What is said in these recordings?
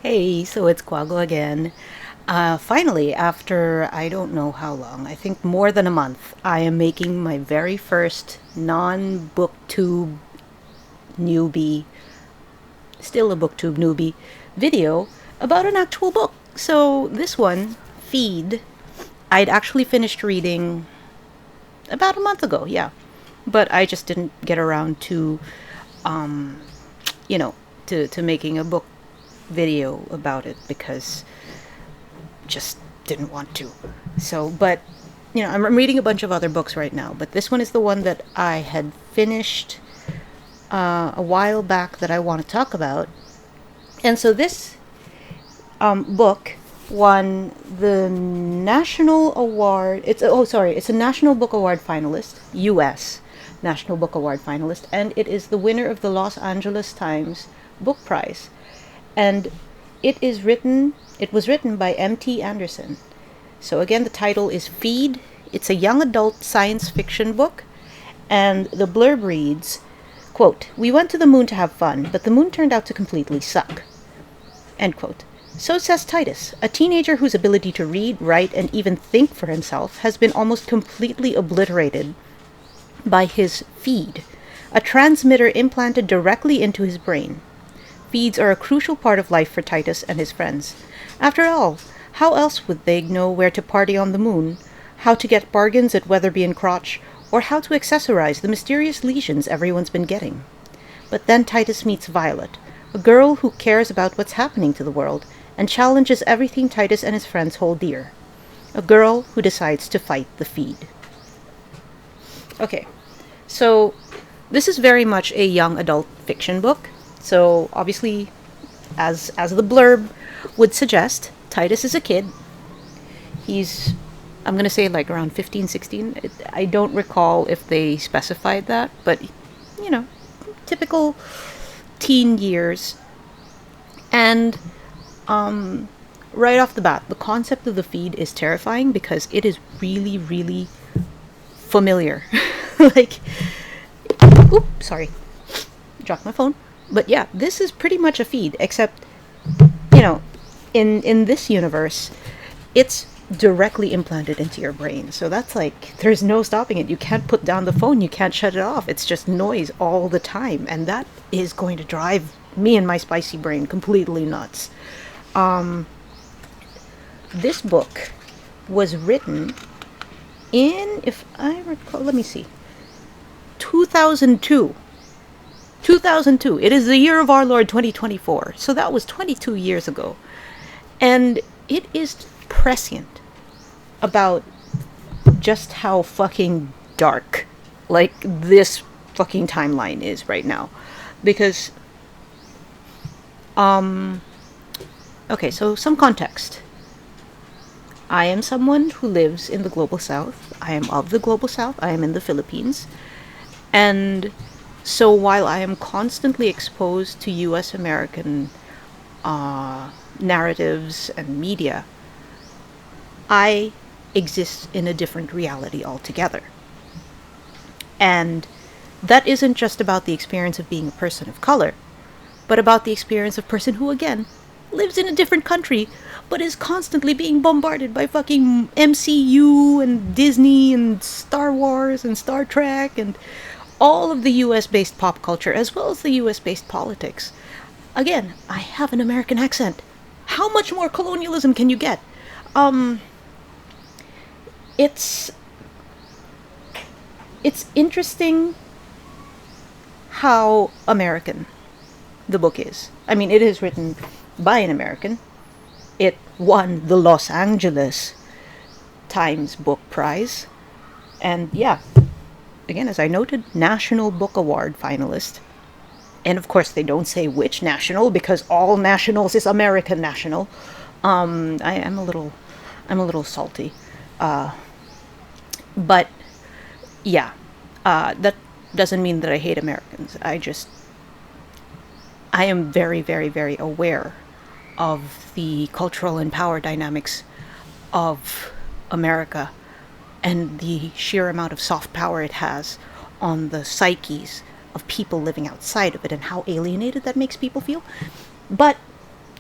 Hey, so it's Quago again. Finally, after I don't know how long, I think more than a month, I am making my very first non-booktube newbie, still a booktube newbie, video about an actual book. So this one, Feed, I'd actually finished reading about a month ago, yeah. But I just didn't get around to, um, you know, to making a book video about it because just didn't want to. So, but I'm reading a bunch of other books right now, but this one is the one that I had finished a while back that I want to talk about. And so this book won the National Award. It's a National Book Award finalist, U.S. National Book Award finalist, and it is the winner of the Los Angeles Times Book Prize. And it was written by M.T. Anderson. So again, the title is Feed. It's a young adult science fiction book, and the blurb reads, quote, "We went to the moon to have fun, but the moon turned out to completely suck." End quote. So says Titus, a teenager whose ability to read, write, and even think for himself has been almost completely obliterated by his feed, a transmitter implanted directly into his brain. Feeds are a crucial part of life for Titus and his friends. After all, how else would they know where to party on the moon, how to get bargains at Weatherby and Crotch, or how to accessorize the mysterious lesions everyone's been getting? But then Titus meets Violet, a girl who cares about what's happening to the world and challenges everything Titus and his friends hold dear. A girl who decides to fight the feed. Okay, so this is very much a young adult fiction book. So obviously, as the blurb would suggest, Titus is a kid. He's, I'm going to say like around 15, 16. I don't recall if they specified that, but you know, typical teen years. And right off the bat, the concept of the feed is terrifying because it is really, really familiar. Like, oops, sorry, dropped my phone. But yeah, this is pretty much a feed, except, you know, in this universe, it's directly implanted into your brain. So that's like, there's no stopping it. You can't put down the phone, you can't shut it off. It's just noise all the time. And that is going to drive me and my spicy brain completely nuts. This book was written in, if I recall, let me see, 2002. 2002. It is the year of our Lord 2024. So that was 22 years ago. And it is prescient about just how fucking dark like this fucking timeline is right now. Because okay, so some context. I am someone who lives in the global south. I am of the global south. I am in the Philippines. And so while I am constantly exposed to US American narratives and media, I exist in a different reality altogether. And that isn't just about the experience of being a person of color, but about the experience of a person who, again, lives in a different country, but is constantly being bombarded by fucking MCU and Disney and Star Wars and Star Trek and all of the US-based pop culture, as well as the US-based politics. Again, I have an American accent. How much more colonialism can you get? It's interesting how American the book is. I mean, it is written by an American. It won the Los Angeles Times Book Prize. And yeah, again, as I noted, National Book Award finalist. And of course, they don't say which national because all nationals is American national. I'm a little salty. But yeah, that doesn't mean that I hate Americans. I am very, very, very aware of the cultural and power dynamics of America and the sheer amount of soft power it has on the psyches of people living outside of it and how alienated that makes people feel. But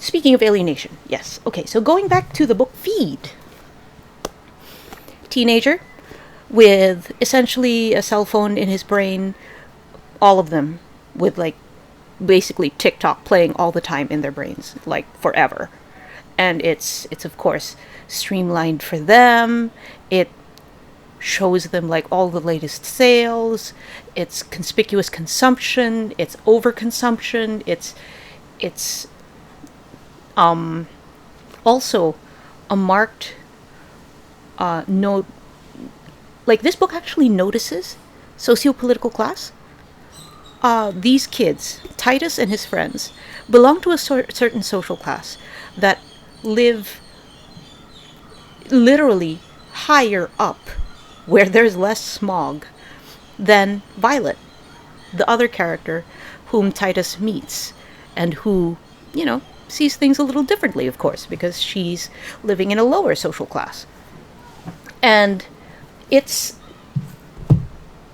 Speaking of alienation, yes. Okay, so going back to the book Feed. Teenager with essentially a cell phone in his brain, all of them with like basically TikTok playing all the time in their brains, like forever. And it's of course streamlined for them. It shows them like all the latest sales. It's conspicuous consumption. It's overconsumption. It's also a marked note. Like this book actually notices socio-political class. These kids, Titus and his friends, belong to a certain social class that live literally higher up, where there's less smog, than Violet, the other character whom Titus meets, and who, sees things a little differently, of course, because she's living in a lower social class. And it's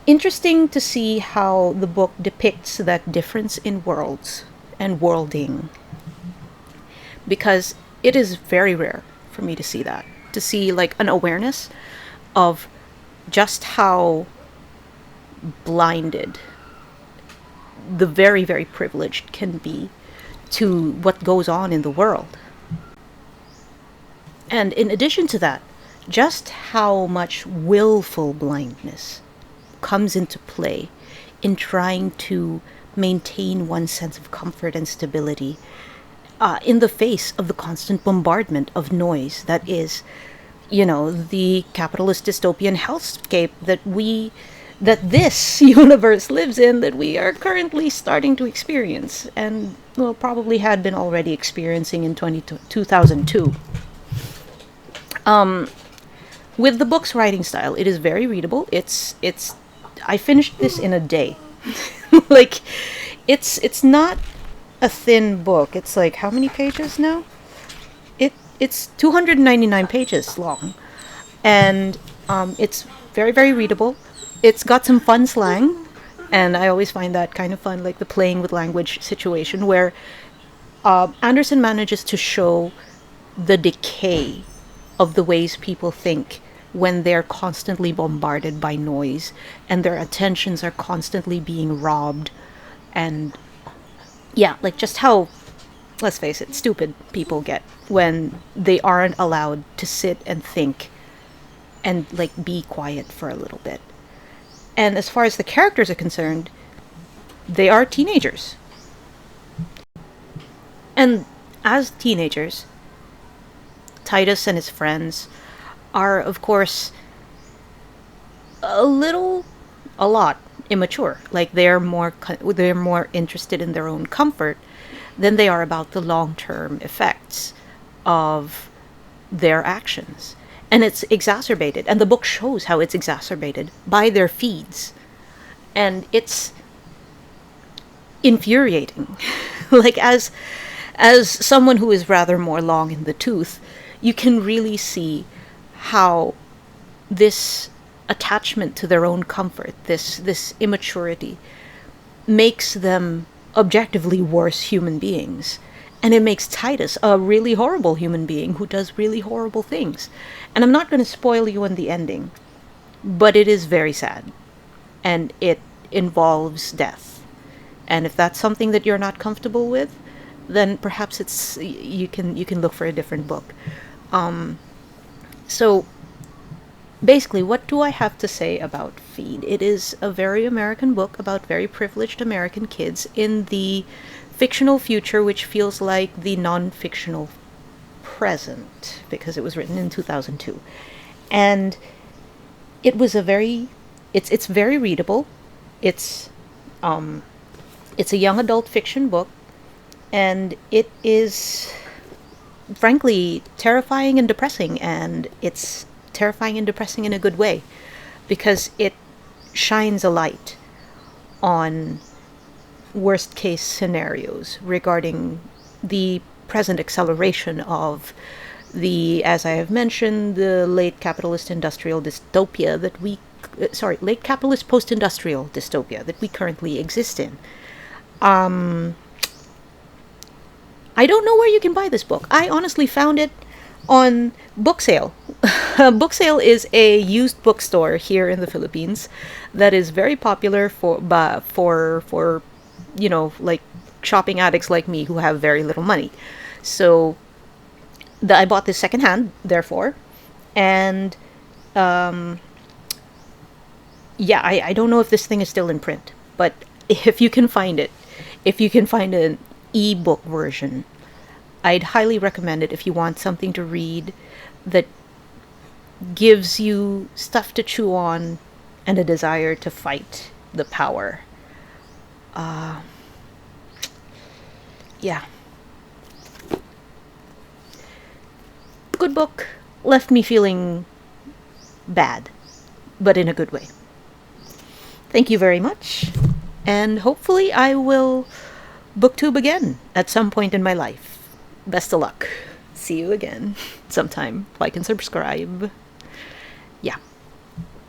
interesting to see how the book depicts that difference in worlds and worlding, because it is very rare for me to see that, to see like an awareness of just how blinded the very, very privileged can be to what goes on in the world. And in addition to that, just how much willful blindness comes into play in trying to maintain one's sense of comfort and stability in the face of the constant bombardment of noise that is, the capitalist dystopian hellscape that this universe lives in, that we are currently starting to experience, and well, probably had been already experiencing in 2002. With the book's writing style, it is very readable. I finished this in a day. Like, it's not a thin book. It's like, how many pages now? It's 299 pages long. And it's very, very readable. It's got some fun slang, and I always find that kind of fun, like the playing with language situation, where Anderson manages to show the decay of the ways people think when they're constantly bombarded by noise and their attentions are constantly being robbed. And yeah, like just how, let's face it, stupid people get when they aren't allowed to sit and think and like be quiet for a little bit. And as far as the characters are concerned, they are teenagers. And as teenagers, Titus and his friends are, of course, a lot immature. Like they're more interested in their own comfort than they are about the long-term effects of their actions. And it's exacerbated, and the book shows how it's exacerbated by their feeds. And it's infuriating. Like as someone who is rather more long in the tooth, you can really see how this attachment to their own comfort, this immaturity, makes them objectively worse human beings. And it makes Titus a really horrible human being who does really horrible things. And I'm not going to spoil you on the ending, but it is very sad. And it involves death. And if that's something that you're not comfortable with, then perhaps you can look for a different book. So basically, what do I have to say about Feed? It is a very American book about very privileged American kids in the fictional future, which feels like the non-fictional present, because it was written in 2002. And it was it's very readable. It's a young adult fiction book, and it is frankly terrifying and depressing, and it's terrifying and depressing in a good way, because it shines a light on worst case scenarios regarding the present acceleration of as I have mentioned, the late capitalist industrial dystopia late capitalist post-industrial dystopia that we currently exist in. I don't know where you can buy this book. I honestly found it on Book Sale. Book Sale is a used bookstore here in the Philippines that is very popular for like shopping addicts like me who have very little money. So I bought this secondhand, therefore, and yeah, I don't know if this thing is still in print, but if you can find it, if you can find an ebook version, I'd highly recommend it if you want something to read that gives you stuff to chew on and a desire to fight the power. Yeah. Good book. Left me feeling bad, but in a good way. Thank you very much, and hopefully I will booktube again at some point in my life. Best of luck. See you again sometime. Like and subscribe.